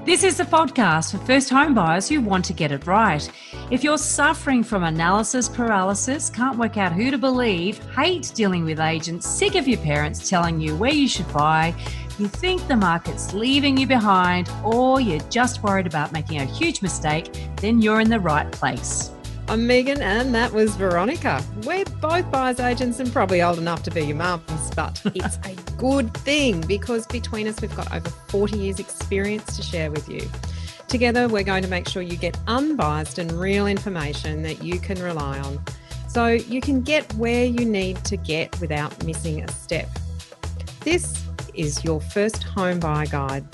This is the podcast for first home buyers who want to get it right. If you're suffering from analysis paralysis, can't work out who to believe, hate dealing with agents, sick of your parents telling you where you should buy, you think the market's leaving you behind, or you're just worried about making a huge mistake, then you're in the right place. I'm Megan and that was Veronica. We're both buyers agents and probably old enough to be your mums, but it's a good thing because between us we've got over 40 years experience to share with you. Together we're going to make sure you get unbiased and real information that you can rely on so you can get where you need to get without missing a step. This is your first home buyer guide.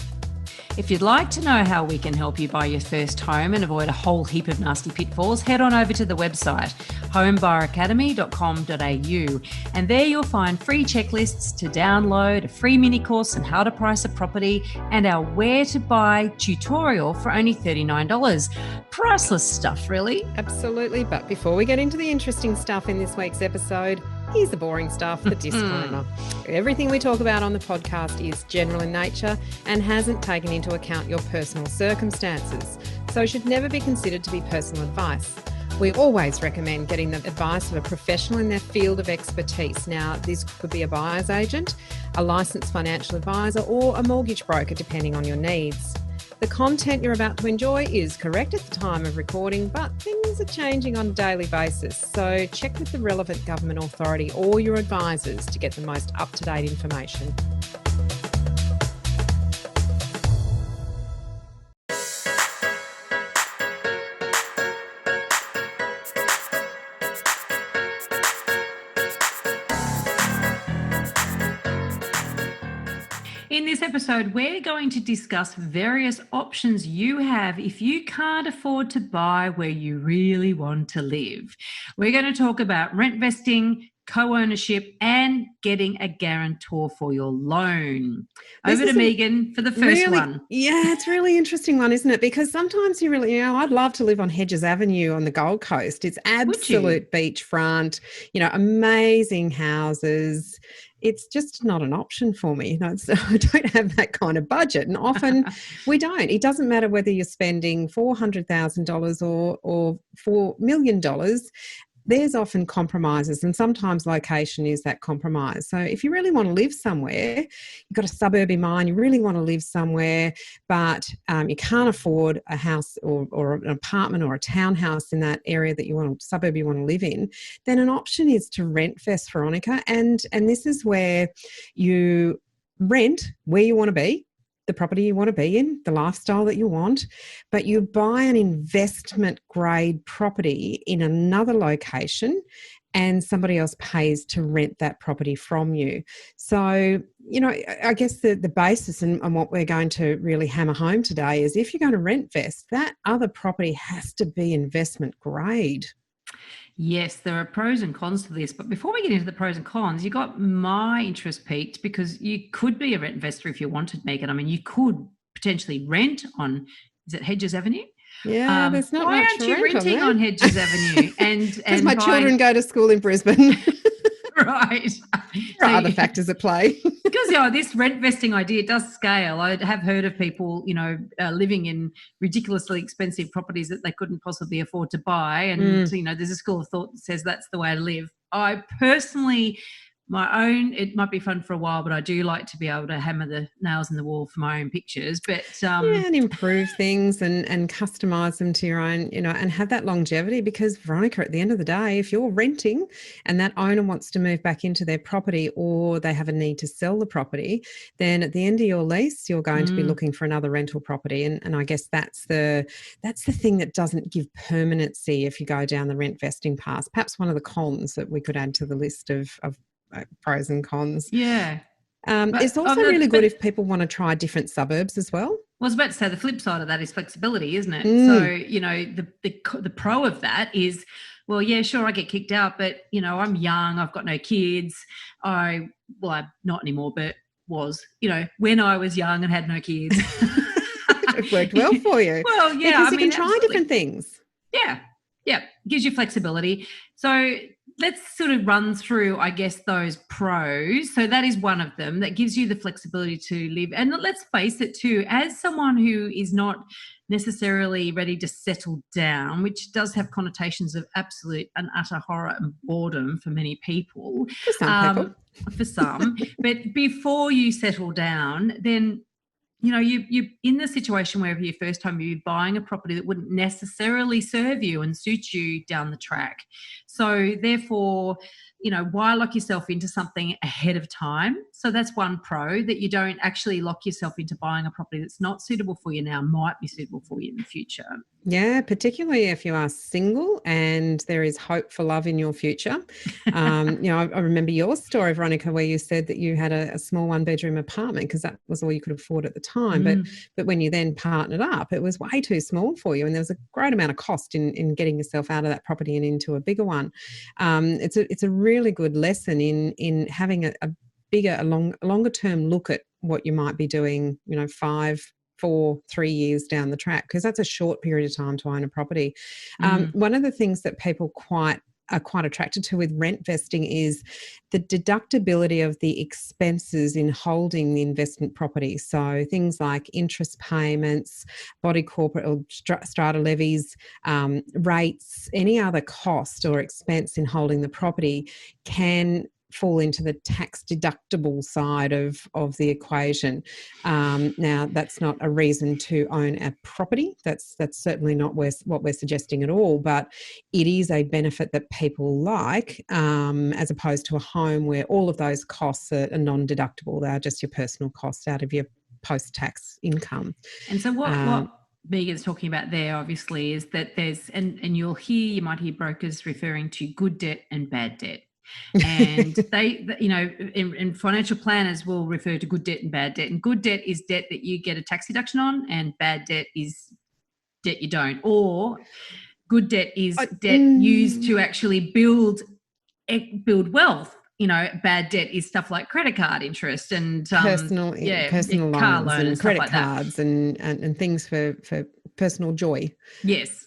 If you'd like to know how we can help you buy your first home and avoid a whole heap of nasty pitfalls, head on over to the website homebuyeracademy.com.au, and there you'll find free checklists to download, a free mini course on how to price a property, and our where to buy tutorial for only $39. Priceless stuff, really. Absolutely, but before we get into the interesting stuff in this week's episode, here's the boring stuff, the disclaimer. Everything we talk about on the podcast is general in nature and hasn't taken into account your personal circumstances, so should never be considered to be personal advice. We always recommend getting the advice of a professional in their field of expertise. Now, this could be a buyer's agent, a licensed financial advisor, or a mortgage broker, depending on your needs. The content you're about to enjoy is correct at the time of recording, but things are changing on a daily basis. So check with the relevant government authority or your advisors to get the most up-to-date information. In this episode, we're going to discuss various options you have if you can't afford to buy where you really want to live. We're going to talk about rent vesting, co-ownership, and getting a guarantor for your loan. Over to Megan for the first one. Yeah, it's a really interesting one, isn't it? Because sometimes I'd love to live on Hedges Avenue on the Gold Coast. It's absolute beachfront, amazing houses. It's just not an option for me. I don't have that kind of budget, and often we don't. It doesn't matter whether you're spending $400,000 or $4 million. There's often compromises, and sometimes location is that compromise. So if you really want to live somewhere, you've got a suburb in mind, you really want to live somewhere, but you can't afford a house or an apartment or a townhouse in that area that suburb you want to live in, then an option is to Rentvest, Veronica. And this is where you rent where you want to be, the property you want to be in, the lifestyle that you want, but you buy an investment grade property in another location and somebody else pays to rent that property from you. So, I guess the basis and what we're going to really hammer home today is if you're going to rent vest, that other property has to be investment grade. Yes, there are pros and cons to this. But before we get into the pros and cons, you got my interest piqued because you could be a rent investor if you wanted, Megan. I mean, you could potentially rent on, is it Hedges Avenue? Yeah, there's not why much aren't you renting on Hedges Avenue? Because my children go to school in Brisbane. Right. There are other factors at play. Because this rent vesting idea does scale. I have heard of people, living in ridiculously expensive properties that they couldn't possibly afford to buy. And, there's a school of thought that says that's the way to live. I personally, it might be fun for a while, but I do like to be able to hammer the nails in the wall for my own pictures. But and improve things and customise them to your own, and have that longevity. Because Veronica, at the end of the day, if you're renting and that owner wants to move back into their property or they have a need to sell the property, then at the end of your lease, you're going to be looking for another rental property. And I guess that's the thing that doesn't give permanency if you go down the rent vesting path. Perhaps one of the cons that we could add to the list of pros and cons. Yeah. It's also really good if people want to try different suburbs as well. I was about to say the flip side of that is flexibility, isn't it? So, the pro of that is, well, yeah, sure, I get kicked out, but, I'm young, I've got no kids. I'm not anymore, but was, when I was young and had no kids. It worked well for you. Well, yeah. Because you can try different things. Yeah. Yeah. Gives you flexibility. So let's sort of run through, I guess, those pros. So that is one of them that gives you the flexibility to live. And let's face it too, as someone who is not necessarily ready to settle down, which does have connotations of absolute and utter horror and boredom for many people. For some people. For some. But before you settle down, then you're in the situation where for your first time you're buying a property that wouldn't necessarily serve you and suit you down the track. So therefore, why lock yourself into something ahead of time? So that's one pro, that you don't actually lock yourself into buying a property that's not suitable for you now, might be suitable for you in the future. Yeah, particularly if you are single and there is hope for love in your future. I remember your story, Veronica, where you said that you had a small one-bedroom apartment because that was all you could afford at the time. But when you then partnered up, it was way too small for you, and there was a great amount of cost in getting yourself out of that property and into a bigger one. It's a really good lesson in having a longer term look at what you might be doing, 3 years down the track, because that's a short period of time to own a property. One of the things that people are quite attracted to with rent vesting is the deductibility of the expenses in holding the investment property. So things like interest payments, body corporate or strata levies, rates, any other cost or expense in holding the property can fall into the tax deductible side of the equation. Now, that's not a reason to own a property. That's certainly not what we're suggesting at all, but it is a benefit that people like, as opposed to a home where all of those costs are non-deductible. They're just your personal costs out of your post-tax income. And so what Megan's talking about there, obviously, is that there's, and you might hear brokers referring to good debt and bad debt. And they, in financial planners will refer to good debt and bad debt. And good debt is debt that you get a tax deduction on, and bad debt is debt you don't. Or good debt is debt used to actually build wealth. Bad debt is stuff like credit card interest and personal car loans loan and stuff credit like cards that. and things for personal joy. Yes.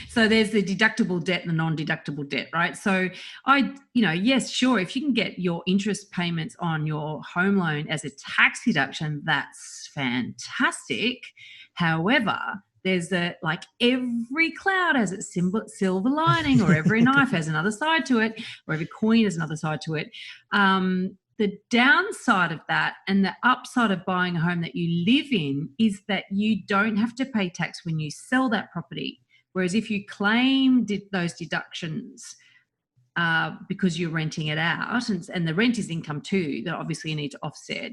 So there's the deductible debt and the non-deductible debt, right? So yes, sure, if you can get your interest payments on your home loan as a tax deduction, that's fantastic. However, there's every cloud has its silver lining, or every knife has another side to it, or every coin has another side to it. The downside of that and the upside of buying a home that you live in is that you don't have to pay tax when you sell that property. Whereas if you claim those deductions because you're renting it out, and the rent is income too, that obviously you need to offset.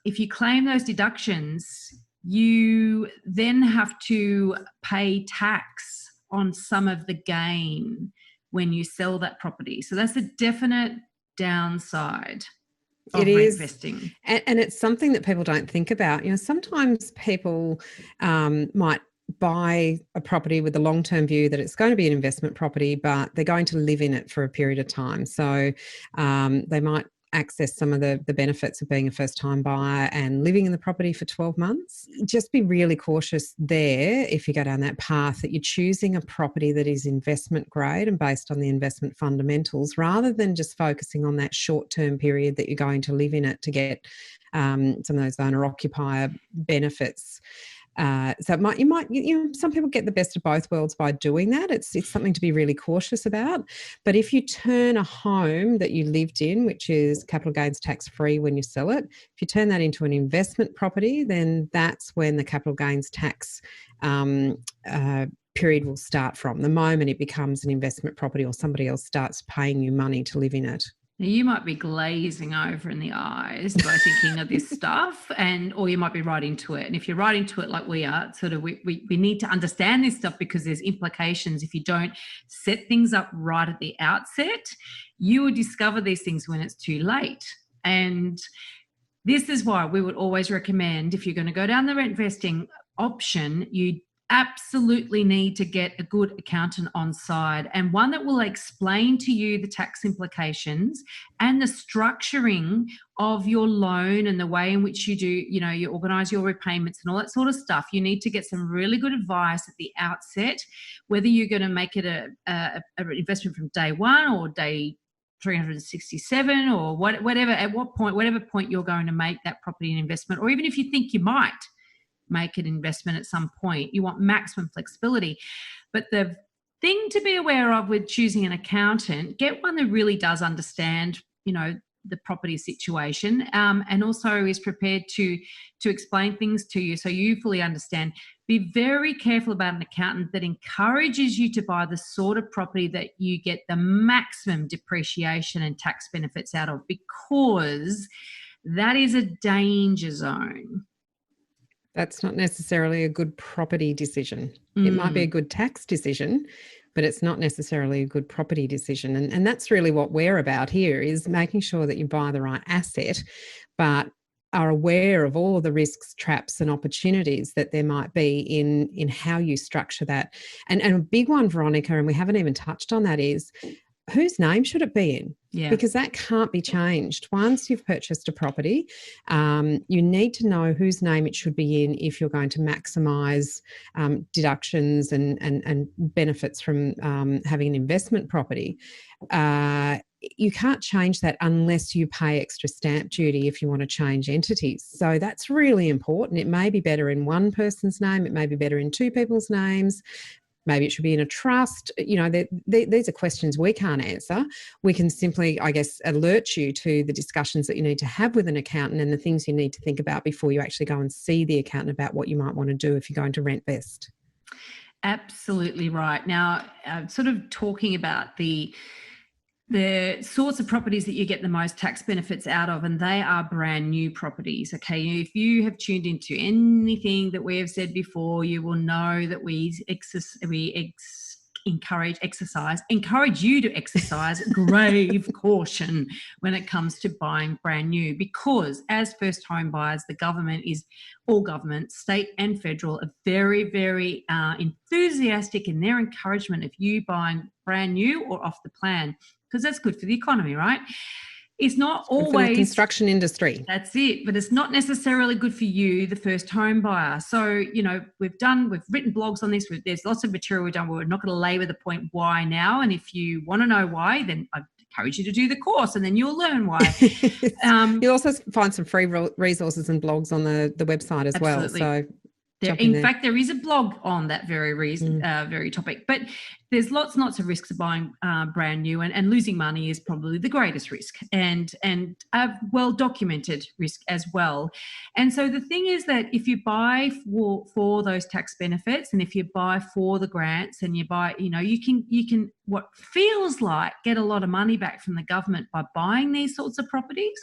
If you claim those deductions, you then have to pay tax on some of the gain when you sell that property. So that's a definite downside of rent vesting. And it's something that people don't think about. Sometimes people might buy a property with the long-term view that it's going to be an investment property, but they're going to live in it for a period of time. So they might access some of the benefits of being a first-time buyer and living in the property for 12 months. Just be really cautious there if you go down that path, that you're choosing a property that is investment grade and based on the investment fundamentals, rather than just focusing on that short-term period that you're going to live in it to get some of those owner-occupier benefits. So some people get the best of both worlds by doing that. It's something to be really cautious about. But if you turn a home that you lived in, which is capital gains tax free when you sell it, if you turn that into an investment property, then that's when the capital gains tax period will start from, the moment it becomes an investment property or somebody else starts paying you money to live in it. Now, you might be glazing over in the eyes by thinking of this stuff, or you might be right into it. And if you're right into it like we are, sort of we need to understand this stuff, because there's implications. If you don't set things up right at the outset, you will discover these things when it's too late. And this is why we would always recommend, if you're going to go down the rent vesting option, you absolutely need to get a good accountant on side, and one that will explain to you the tax implications and the structuring of your loan and the way in which you do, you organise your repayments and all that sort of stuff. You need to get some really good advice at the outset, whether you're going to make it an investment from day one or day 367 or whatever point you're going to make that property an investment, or even if you think you might make an investment at some point. You want maximum flexibility. But the thing to be aware of with choosing an accountant, get one that really does understand, the property situation, and also is prepared to explain things to you so you fully understand. Be very careful about an accountant that encourages you to buy the sort of property that you get the maximum depreciation and tax benefits out of, because that is a danger zone. That's not necessarily a good property decision. It might be a good tax decision, but it's not necessarily a good property decision. And that's really what we're about here, is making sure that you buy the right asset, but are aware of all of the risks, traps and opportunities that there might be in how you structure that. And a big one, Veronica, and we haven't even touched on that, is whose name should it be in? Yeah. Because that can't be changed. Once you've purchased a property, you need to know whose name it should be in if you're going to maximise deductions and benefits from having an investment property. You can't change that unless you pay extra stamp duty if you want to change entities. So that's really important. It may be better in one person's name. It may be better in two people's names. Maybe it should be in a trust. These are questions we can't answer. We can simply, I guess, alert you to the discussions that you need to have with an accountant and the things you need to think about before you actually go and see the accountant about what you might want to do if you're going to Rentvest. Absolutely right. Now, sort of talking about the sorts of properties that you get the most tax benefits out of, and they are brand new properties. Okay, if you have tuned into anything that we have said before, you will know that we encourage you to exercise grave caution when it comes to buying brand new, because as first home buyers, all governments, state and federal, are very, very enthusiastic in their encouragement of you buying brand new or off the plan, because that's good for the economy, right? It's not always for the construction industry. That's it, but it's not necessarily good for you, the first home buyer. So, we've written blogs on this. There's lots of material we've done. We're not going to labour the point why now. And if you want to know why, then I encourage you to do the course, and then you'll learn why. You'll also find some free resources and blogs on the website as absolutely. Well. So. In fact, there is a blog on that very topic. But there's lots and lots of risks of buying brand new, and losing money is probably the greatest risk, and a well-documented risk as well. And so the thing is that if you buy for those tax benefits, and if you buy for the grants, and you buy, you can what feels like get a lot of money back from the government by buying these sorts of properties.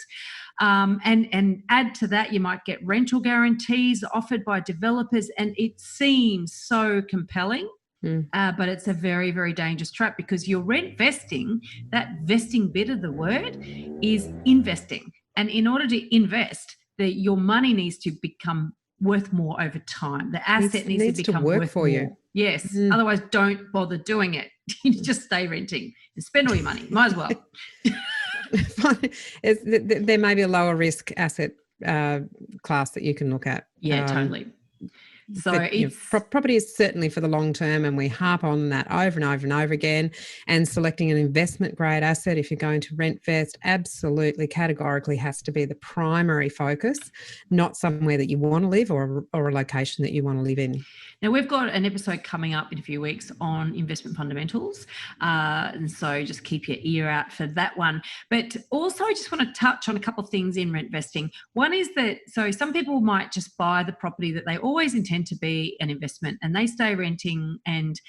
And add to that, you might get rental guarantees offered by developers, and it seems so compelling, but it's a very, very dangerous trap, because you're rent vesting. That vesting bit of the word is investing, and in order to invest, your money needs to become worth more over time. The asset needs to become work worth for more. you. Yes, otherwise don't bother doing it. You just stay renting and spend all your money. Might as well. There may be a lower risk asset class that you can look at. Yeah, totally. So it's property is certainly for the long term, and we harp on that over and over and over again. And selecting an investment grade asset, if you're going to Rentvest, absolutely categorically has to be the primary focus, not somewhere that you want to live or a location that you want to live in. Now, we've got an episode coming up in a few weeks on investment fundamentals, and so just keep your ear out for that one. But also, I just want to touch on a couple of things in Rentvesting. One is that, so some people might just buy the property that they always intend to be an investment, and they stay renting, and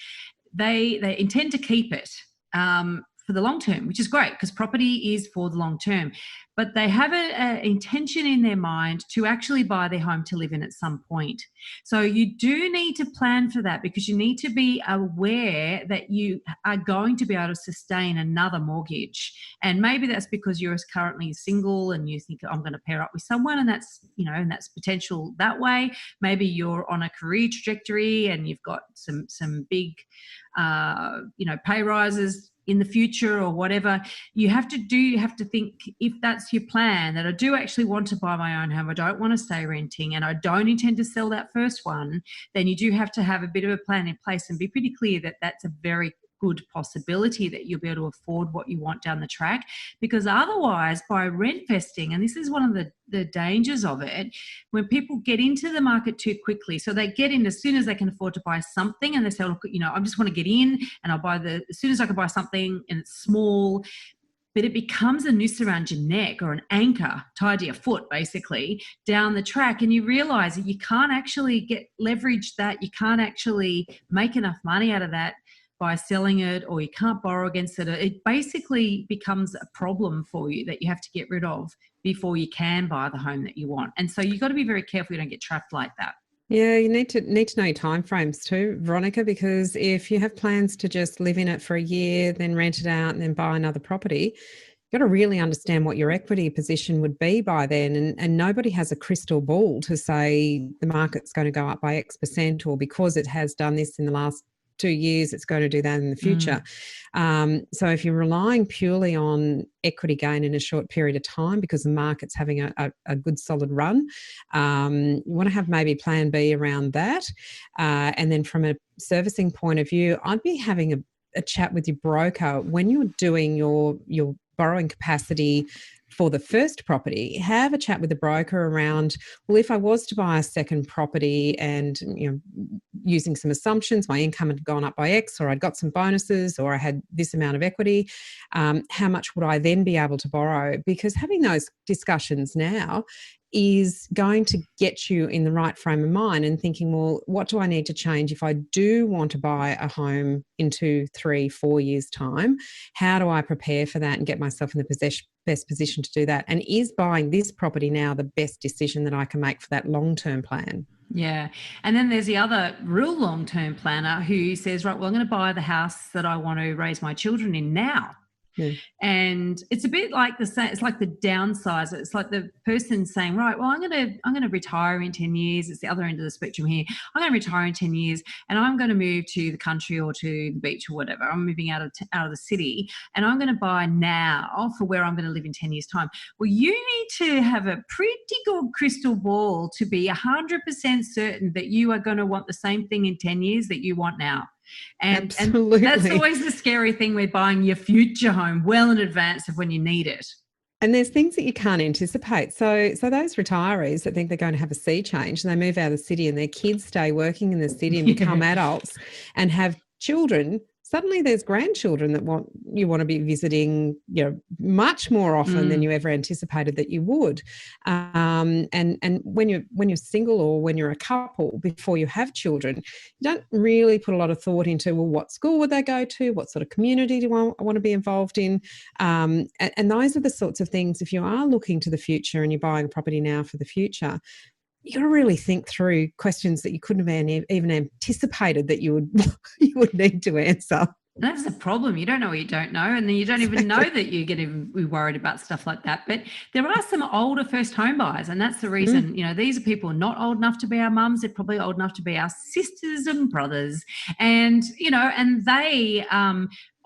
they intend to keep it for for the long term, which is great because property is for the long term. But they have an intention in their mind to actually buy their home to live in at some point. So you do need to plan for that, because you need to be aware that you are going to be able to sustain another mortgage. And maybe that's because you're currently single and you think, I'm going to pair up with someone, and that's, and that's potential that way. Maybe you're on a career trajectory and you've got some big pay rises in the future or whatever. You have to think, if that's your plan, that I do actually want to buy my own home, I don't want to stay renting, and I don't intend to sell that first one, then you do have to have a bit of a plan in place and be pretty clear that that's a very good possibility that you'll be able to afford what you want down the track. Because otherwise, by rent vesting, and this is one of the dangers of it, when people get into the market too quickly, so they get in as soon as they can afford to buy something, and they say, look, I just want to get in and I'll buy as soon as I can buy something and it's small. But it becomes a noose around your neck, or an anchor tied to your foot, basically, down the track. And you realise that you can't actually leverage that. You can't actually make enough money out of that by selling it, or you can't borrow against it. It basically becomes a problem for you that you have to get rid of before you can buy the home that you want. And so you've got to be very careful you don't get trapped like that. Yeah, you need to know your timeframes too, Veronica, because if you have plans to just live in it for a year, then rent it out and then buy another property, you've got to really understand what your equity position would be by then. And nobody has a crystal ball to say the market's going to go up by X%, or because it has done this in the last 2 years, it's going to do that in the future. So if you're relying purely on equity gain in a short period of time because the market's having a good solid run, you want to have maybe plan B around that. And then from a servicing point of view, I'd be having a chat with your broker when you're doing your borrowing capacity for the first property. Have a chat with the broker around, well, if I was to buy a second property and, using some assumptions, my income had gone up by X, or I'd got some bonuses, or I had this amount of equity, how much would I then be able to borrow? Because having those discussions now is going to get you in the right frame of mind and thinking, well, what do I need to change if I do want to buy a home in 2, 3, 4 years' time? How do I prepare for that and get myself in the best position to do that? And is buying this property now the best decision that I can make for that long-term plan? Yeah. And then there's the other real long-term planner who says, right, well, I'm going to buy the house that I want to raise my children in now. Yeah. And it's a bit like it's like the downsize. It's like the person saying, right, well, I'm going to retire in 10 years. It's the other end of the spectrum here. I'm going to retire in 10 years and I'm going to move to the country or to the beach or whatever. I'm moving out of the city, and I'm going to buy now for where I'm going to live in 10 years' time. Well, you need to have a pretty good crystal ball to be 100% certain that you are going to want the same thing in 10 years that you want now. And that's always the scary thing with buying your future home well in advance of when you need it. And there's things that you can't anticipate. So those retirees that think they're going to have a sea change and they move out of the city and their kids stay working in the city and become adults and have children, suddenly there's grandchildren that you want to be visiting, much more often than you ever anticipated that you would. And when you're single or when you're a couple before you have children, you don't really put a lot of thought into, well, what school would they go to? What sort of community do I want to be involved in? And those are the sorts of things, if you are looking to the future and you're buying a property now for the future, you got to really think through questions that you couldn't have even anticipated that you would need to answer. That's the problem. You don't know what you don't know, and then you don't even know that you're going to be worried about stuff like that. But there are some older first home buyers, and that's the reason, these are people not old enough to be our mums. They're probably old enough to be our sisters and brothers. And, and they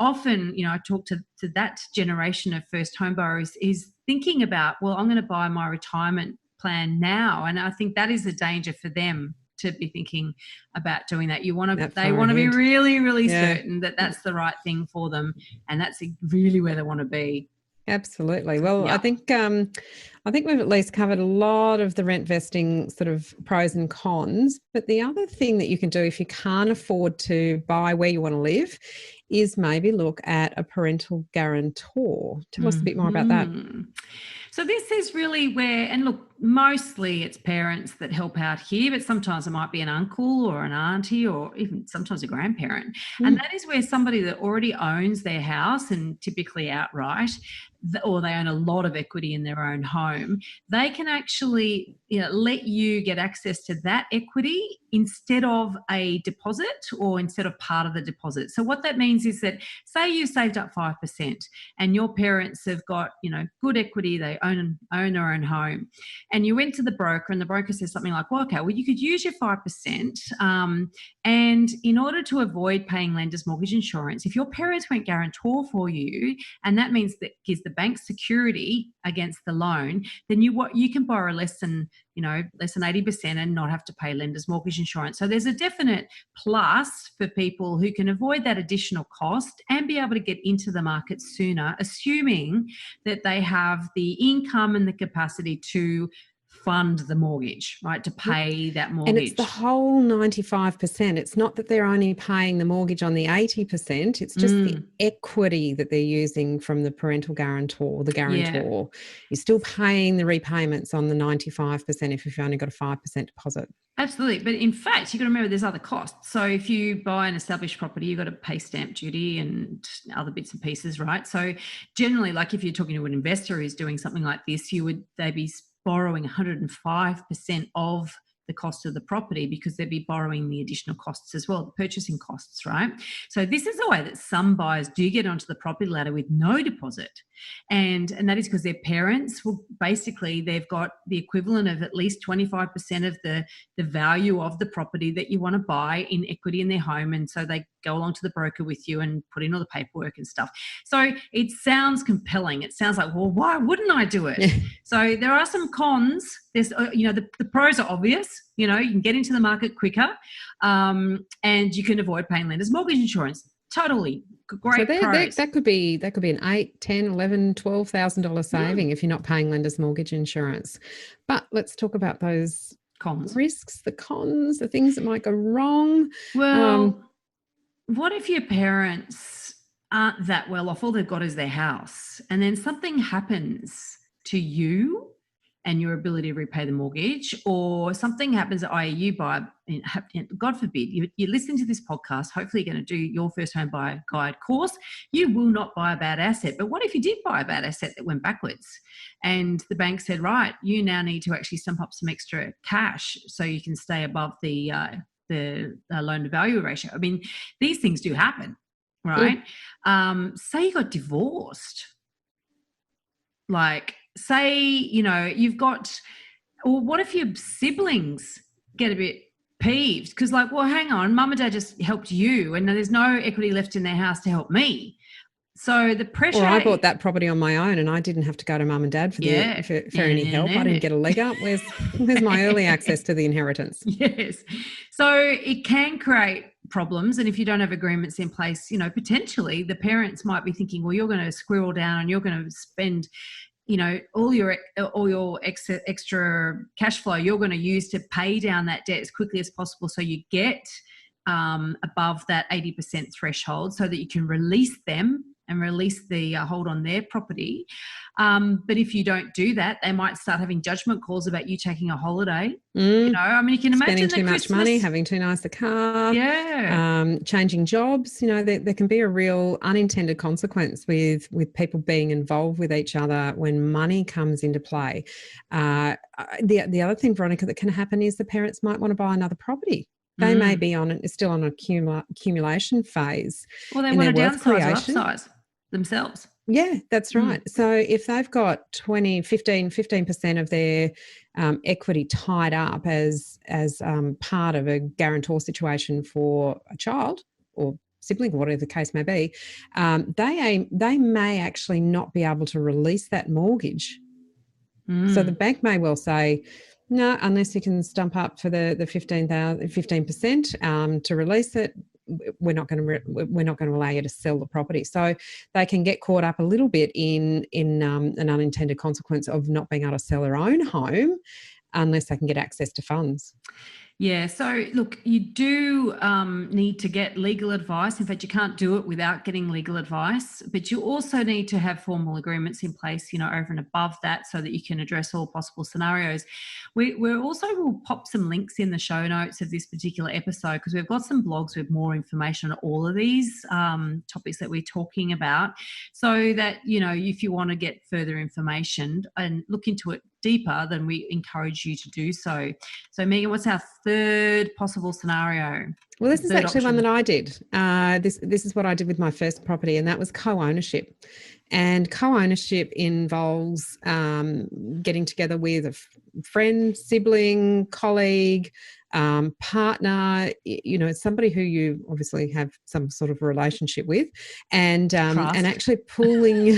often, I talk to that generation of first home buyers is thinking about, well, I'm going to buy my retirement plan now. And I think that is a danger for them to be thinking about doing that. They want to be really, really certain that that's the right thing for them, and that's really where they want to be. Absolutely. Well, I think we've at least covered a lot of the rent vesting sort of pros and cons. But the other thing that you can do if you can't afford to buy where you want to live is maybe look at a parental guarantor. Tell us a bit more about that. So this is really where, and look, mostly it's parents that help out here, but sometimes it might be an uncle or an auntie or even sometimes a grandparent. And that is where somebody that already owns their house, and typically outright, or they own a lot of equity in their own home, they can actually let you get access to that equity instead of a deposit or instead of part of the deposit. So what that means is that, say you saved up 5% and your parents have got, good equity, they own their own home, and you went to the broker and the broker says something like, well, okay, well, you could use your 5%. And in order to avoid paying lender's mortgage insurance, if your parents went guarantor for you, and that means that gives the bank security against the loan, then you can borrow less than 80% and not have to pay lender's mortgage insurance. So there's a definite plus for people who can avoid that additional cost and be able to get into the market sooner, assuming that they have the income and the capacity to fund the mortgage, right, to pay that mortgage. And it's the whole 95%. It's not that they're only paying the mortgage on the 80%. It's just the equity that they're using from the parental guarantor, the guarantor. Yeah. You're still paying the repayments on the 95% if you've only got a 5% deposit. Absolutely. But in fact, you've got to remember there's other costs. So if you buy an established property, you've got to pay stamp duty and other bits and pieces, right? So generally, like if you're talking to an investor who's doing something like this, they'd be borrowing 105% of the cost of the property because they'd be borrowing the additional costs as well, the purchasing costs, right? So this is the way that some buyers do get onto the property ladder with no deposit. And that is because their parents will basically, they've got the equivalent of at least 25% of the value of the property that you want to buy in equity in their home. And so they go along to the broker with you and put in all the paperwork and stuff. So it sounds compelling. It sounds like, well, why wouldn't I do it? So there are some cons. There's, the pros are obvious. You can get into the market quicker, and you can avoid paying lender's mortgage insurance. Totally great. So that could be an $8,000, $10,000, $11,000, $12,000 saving if you're not paying lender's mortgage insurance. But let's talk about those cons, risks, the cons, the things that might go wrong. Well, what if your parents aren't that well off? All they've got is their house, and then something happens to you and your ability to repay the mortgage, or something happens, i.e. you buy, God forbid, you're listening to this podcast, hopefully you're going to do your first home buyer guide course. You will not buy a bad asset. But what if you did buy a bad asset that went backwards and the bank said, right, you now need to actually stump up some extra cash so you can stay above the loan to value ratio? I mean, these things do happen, right? Say you got divorced. Like, say, you've got, or what if your siblings get a bit peeved? Because like, well, hang on, mum and dad just helped you and there's no equity left in their house to help me. So the pressure. Or I bought that property on my own and I didn't have to go to mum and dad for any help. I didn't get a leg up. Where's my early access to the inheritance? Yes. So it can create problems. And if you don't have agreements in place, potentially the parents might be thinking, well, you're going to squirrel down and you're going to spend all your extra cash flow you're going to use to pay down that debt as quickly as possible so you get above that 80% threshold so that you can release them and release the hold on their property. But if you don't do that, they might start having judgment calls about you taking a holiday. You can imagine spending too much money, having too nice a car, changing jobs. There can be a real unintended consequence with people being involved with each other when money comes into play. The other thing, Veronica, that can happen is the parents might want to buy another property. They may be still on an accumulation phase. Well, they want to downsize or upsize themselves. Yeah, that's right. So if they've got 15% of their equity tied up as part of a guarantor situation for a child or sibling, whatever the case may be, they may actually not be able to release that mortgage. So the bank may well say, no, unless you can stump up for the 15% to release it, we're not going to allow you to sell the property. So they can get caught up a little bit in an unintended consequence of not being able to sell their own home unless they can get access to funds. Yeah, so look, you do need to get legal advice. In fact, you can't do it without getting legal advice, but you also need to have formal agreements in place, over and above that, so that you can address all possible scenarios. We're also, we'll pop some links in the show notes of this particular episode, because we've got some blogs with more information on all of these topics that we're talking about, so that, if you want to get further information and look into it deeper, then we encourage you to do so. So, Megan, what's our third possible scenario? Well, this is actually option. one that I did. This is what I did with my first property, and that was co-ownership. And co-ownership involves getting together with a friend, sibling, colleague, partner, somebody who you obviously have some sort of relationship with, and actually pooling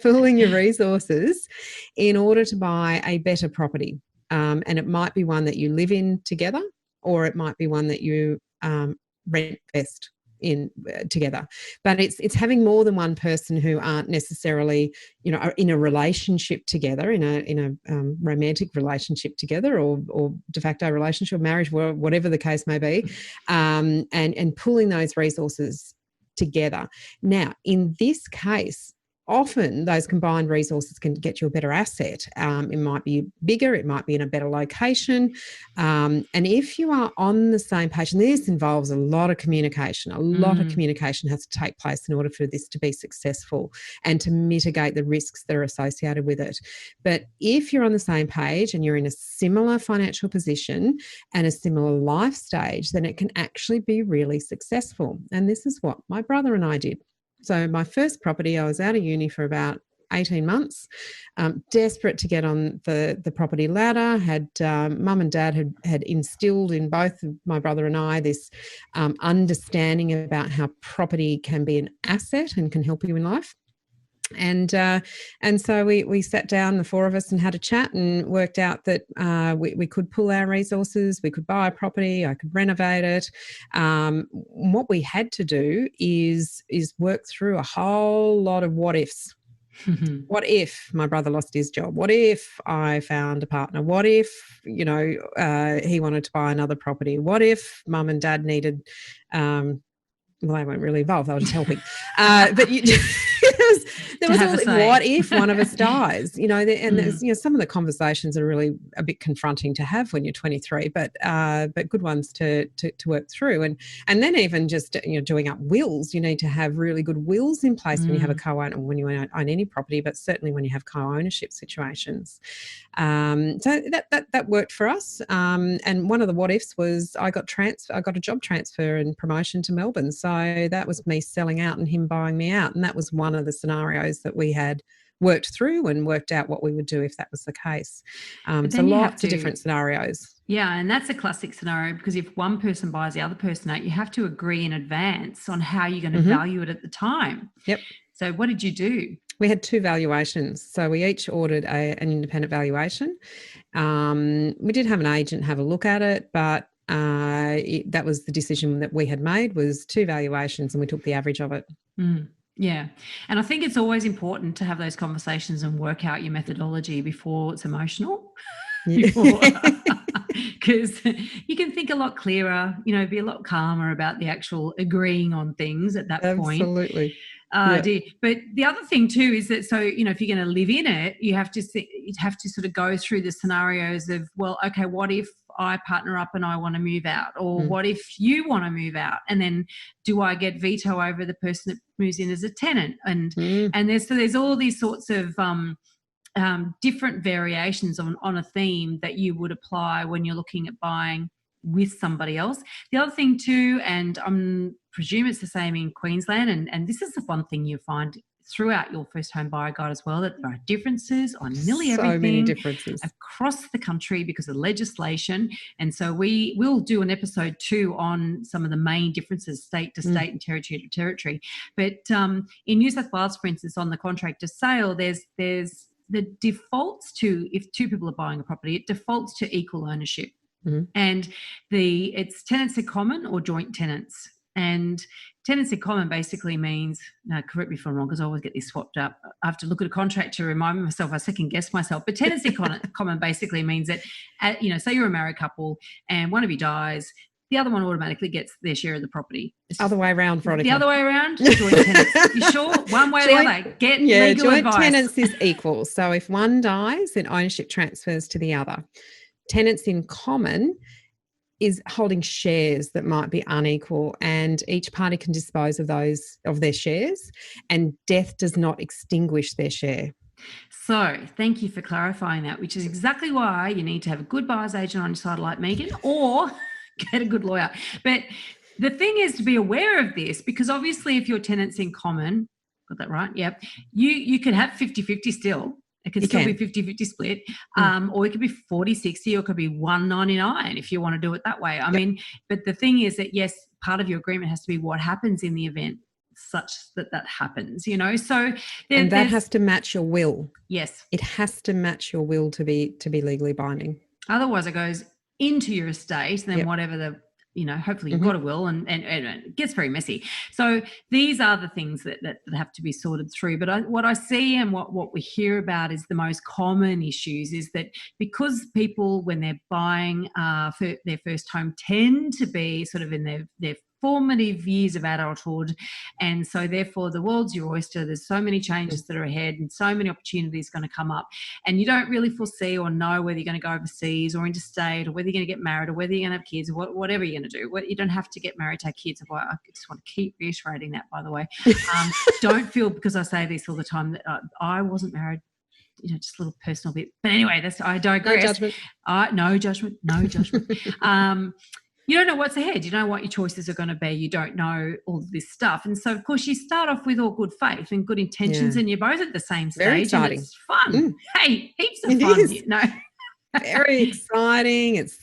pooling your resources in order to buy a better property. And it might be one that you live in together, or it might be one that you rent-vest in together. But it's having more than one person who aren't necessarily, are in a relationship together, in a romantic relationship together, or de facto relationship, marriage, whatever the case may be, and pulling those resources together. Now, in this case, often those combined resources can get you a better asset. It might be bigger, it might be in a better location. And if you are on the same page, and this involves a lot of communication, a lot of communication has to take place in order for this to be successful and to mitigate the risks that are associated with it. But if you're on the same page and you're in a similar financial position and a similar life stage, then it can actually be really successful. And this is what my brother and I did. So my first property, I was out of uni for about 18 months, desperate to get on the property ladder. Had mum and dad had instilled in both my brother and I this understanding about how property can be an asset and can help you in life. And so we sat down, the four of us, and had a chat and worked out that we could pool our resources, we could buy a property, I could renovate it. What we had to do is work through a whole lot of what-ifs. What if my brother lost his job? What if I found a partner? What if, he wanted to buy another property? What if mum and dad needed... well, they weren't really involved. They were just helping. But there was all, what if one of us dies? And there's, some of the conversations are really a bit confronting to have when you're 23, but good ones to work through. And then even just, doing up wills, you need to have really good wills in place when you have a co-owner, when you own any property, but certainly when you have co-ownership situations. So that worked for us. And one of the what ifs was I got a job transfer and promotion to Melbourne. So that was me selling out and him buying me out. And that was one of the scenarios that we had worked through and worked out what we would do if that was the case. So lots of different scenarios. Yeah, and that's a classic scenario, because if one person buys the other person out, you have to agree in advance on how you're going to value it at the time. Yep. So what did you do? We had two valuations. So we each ordered an independent valuation. We did have an agent have a look at it, but that was the decision that we had made, was two valuations, and we took the average of it. Yeah. And I think it's always important to have those conversations and work out your methodology before it's emotional. Because you can think a lot clearer, be a lot calmer about the actual agreeing on things at that point. Absolutely. But the other thing too is that, so, if you're going to live in it, you have to sort of go through the scenarios of, well, okay, what if I partner up and I want to move out? Or what if you want to move out? And then do I get veto over the person that moves in as a tenant? And there's all these sorts of different variations on a theme that you would apply when you're looking at buying with somebody else. The other thing too, and I presume it's the same in Queensland, and this is the one thing you find throughout your first home buyer guide as well, that there are differences on nearly everything. So many differences across the country because of legislation. And so we will do an episode 2 on some of the main differences state to state and territory to territory. But in New South Wales, for instance, on the contract to sale, there's the defaults to, if two people are buying a property, it defaults to equal ownership. And it's tenants in common or joint tenants. And tenancy common basically means, now correct me if I'm wrong because I always get this swapped up. I have to look at a contract to remind myself, I second guess myself. But tenancy common basically means that, say you're a married couple and one of you dies, the other one automatically gets their share of the property. It's other way around, Veronica. The other way around? Joint tenants. You sure? One way or the other. Get legal joint advice. Tenants is equal. So if one dies, then ownership transfers to the other. Tenants in common is holding shares that might be unequal, and each party can dispose of their shares, and death does not extinguish their share. So thank you for clarifying that, which is exactly why you need to have a good buyer's agent on your side like Megan, or get a good lawyer. But the thing is to be aware of this, because obviously if your tenants in common, got that right? Yep. You can have 50-50 still. It could still be 50-50 split, or it could be 40-60, or it could be 199 if you want to do it that way. I mean, but the thing is that, yes, part of your agreement has to be what happens in the event such that happens, So and that has to match your will. Yes. It has to match your will to be legally binding. Otherwise it goes into your estate, and then whatever the hopefully you've got a will, and it gets very messy. So these are the things that have to be sorted through. But what I see and what we hear about is the most common issues is that because people, when they're buying for their first home, tend to be sort of in their formative years of adulthood, and so therefore the world's your oyster. There's so many changes that are ahead and so many opportunities going to come up, and you don't really foresee or know whether you're going to go overseas or interstate, or whether you're going to get married, or whether you're going to have kids, or whatever you're going to do. You don't have to get married to have kids. I just want to keep reiterating that, by the way. Don't feel, because I say this all the time, that I wasn't married, just a little personal bit. But anyway, I digress. No judgment. No judgment. You don't know what's ahead. You don't know what your choices are going to be. You don't know all of this stuff. And so, of course, you start off with all good faith and good intentions, and you're both at the same stage. Very exciting. And it's fun. Hey, heaps of fun. Is. Very exciting. It's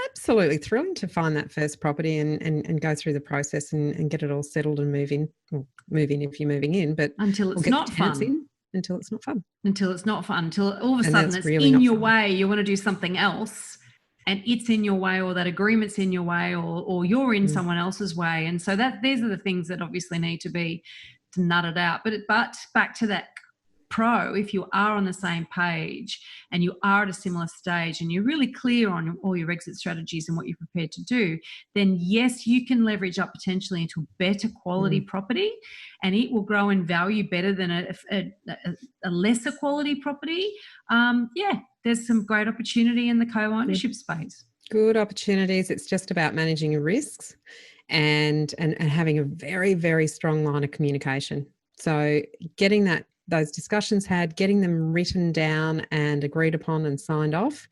absolutely thrilling to find that first property and go through the process and get it all settled and move in if you're moving in. But until it's not fun. Until it's not fun. Until it's not fun. Until all of a sudden it's really in your way. You want to do something else, and it's in your way, or that agreement's in your way, or you're in someone else's way. And so these are the things that obviously need to be nutted out. But back to that pro, if you are on the same page and you are at a similar stage and you're really clear on all your exit strategies and what you're prepared to do, then yes, you can leverage up potentially into a better quality property, and it will grow in value better than a lesser quality property. There's some great opportunity in the co-ownership space. Good opportunities. It's just about managing your risks and having a very, very strong line of communication. So getting those discussions had, getting them written down and agreed upon and signed off,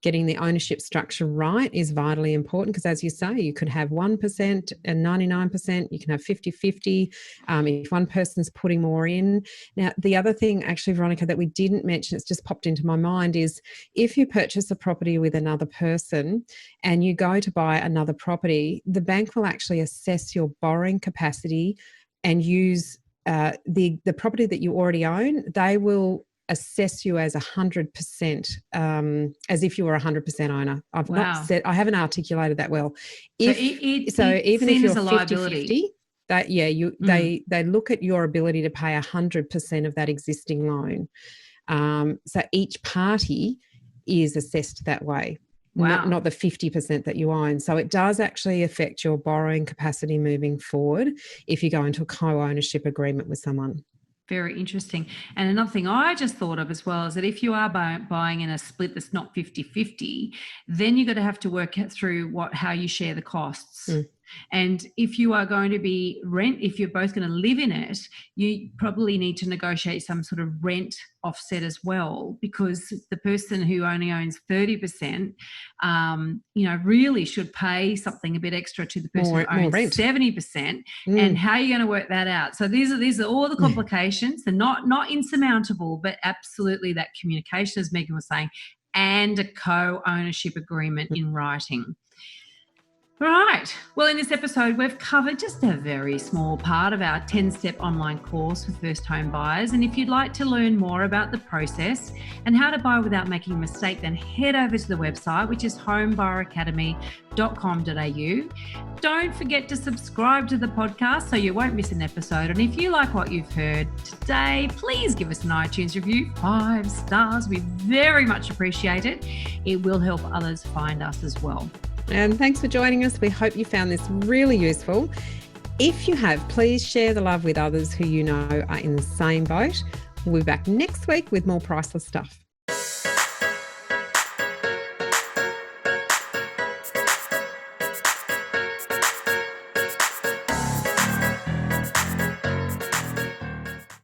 getting the ownership structure right is vitally important, because as you say, you could have 1% and 99%, you can have 50-50 if one person's putting more in. Now, the other thing actually, Veronica, that we didn't mention, it's just popped into my mind, is if you purchase a property with another person and you go to buy another property, the bank will actually assess your borrowing capacity and use the property that you already own. They will assess you as 100%, as if you were 100% owner. I haven't articulated that well. Even if you're 50-50, they look at your ability to pay 100% of that existing loan. So each party is assessed that way. Wow. Not the 50% that you own. So it does actually affect your borrowing capacity moving forward if you go into a co-ownership agreement with someone. Very interesting. And another thing I just thought of as well is that if you are buying in a split that's not 50-50, then you're going to have to work through how you share the costs. And if you are going to be if you're both going to live in it, you probably need to negotiate some sort of rent offset as well, because the person who only owns 30%, really should pay something a bit extra to the person who owns 70%. And how are you going to work that out? So these are all the complications. They're not insurmountable, but absolutely that communication, as Megan was saying, and a co-ownership agreement in writing. Right. Well, in this episode, we've covered just a very small part of our 10-step online course for first home buyers. And if you'd like to learn more about the process and how to buy without making a mistake, then head over to the website, which is homebuyeracademy.com.au. Don't forget to subscribe to the podcast so you won't miss an episode. And if you like what you've heard today, please give us an iTunes review, 5 stars. We very much appreciate it. It will help others find us as well. And thanks for joining us. We hope you found this really useful. If you have, please share the love with others who you know are in the same boat. We'll be back next week with more priceless stuff.